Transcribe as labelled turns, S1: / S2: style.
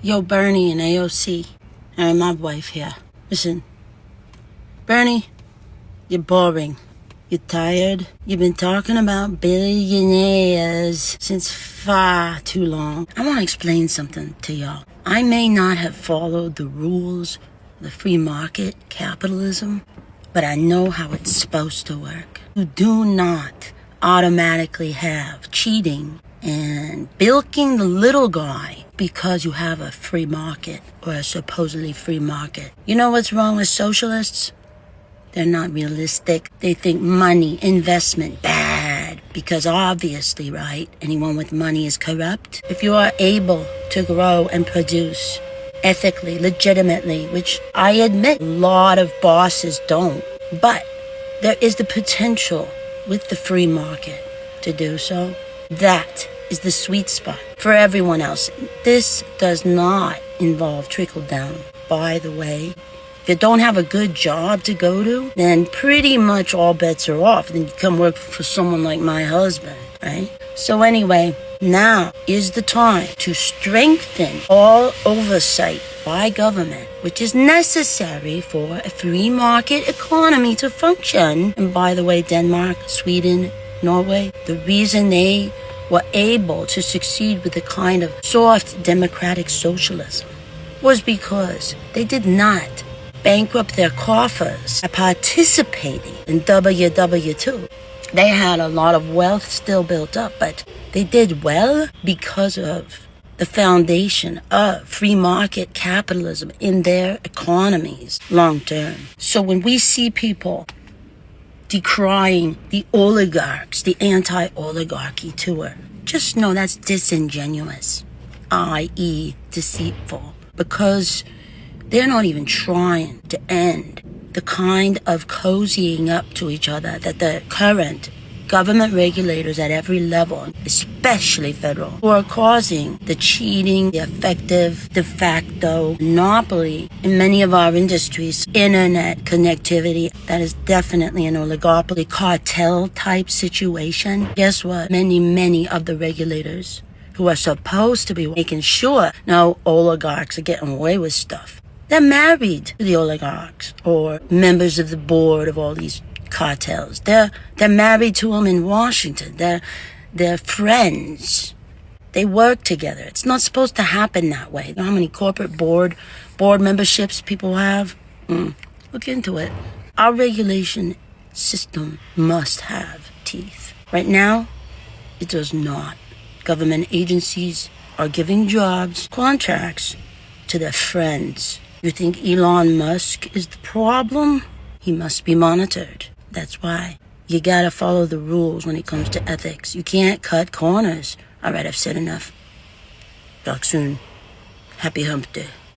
S1: Yo, Bernie and AOC. And my wife here. Listen, Bernie, you're boring. You're tired. You've been talking about billionaires since far too long. I want to explain something to y'all. I may not have followed the rules of the free market capitalism, but I know how it's supposed to work. You do not automatically have cheating and bilking the little guy because you have a free market or a supposedly free market. You know what's wrong with socialists? They're not realistic. They think money, investment, bad. Because obviously, right, anyone with money is corrupt. If you are able to grow and produce ethically, legitimately, which I admit a lot of bosses don't, but there is the potential with the free market to do so. That is the sweet spot for everyone else. This does not involve trickle down. By the way, if you don't have a good job to go to, then pretty much all bets are off. Then you come work for someone like my husband, right? So anyway, now is the time to strengthen all oversight by government, which is necessary for a free market economy to function. And by the way, Denmark, Sweden, Norway, the reason they were able to succeed with the kind of soft democratic socialism was because they did not bankrupt their coffers by participating in WW2. They had a lot of wealth still built up, but they did well because of the foundation of free market capitalism in their economies long term. So when we see people decrying the oligarchs, the anti-oligarchy tour, just know that's disingenuous, i.e. deceitful, because they're not even trying to end the kind of cozying up to each other that the current government regulators at every level, especially federal, who are causing the cheating, the effective de facto monopoly in many of our industries, internet connectivity, that is definitely an oligopoly cartel type situation. Guess what? Many of the regulators who are supposed to be making sure no oligarchs are getting away with stuff, they're married to the oligarchs or members of the board of all these cartels. They're married to them in Washington. They're friends. They work together. It's not supposed to happen that way. You know how many corporate board memberships people have? Look into it. Our regulation system must have teeth. Right now, it does not. Government agencies are giving jobs, contracts to their friends. You think Elon Musk is the problem? He must be monitored. That's why you gotta follow the rules when it comes to ethics. You can't cut corners. All right, I've said enough. Talk soon. Happy hump day.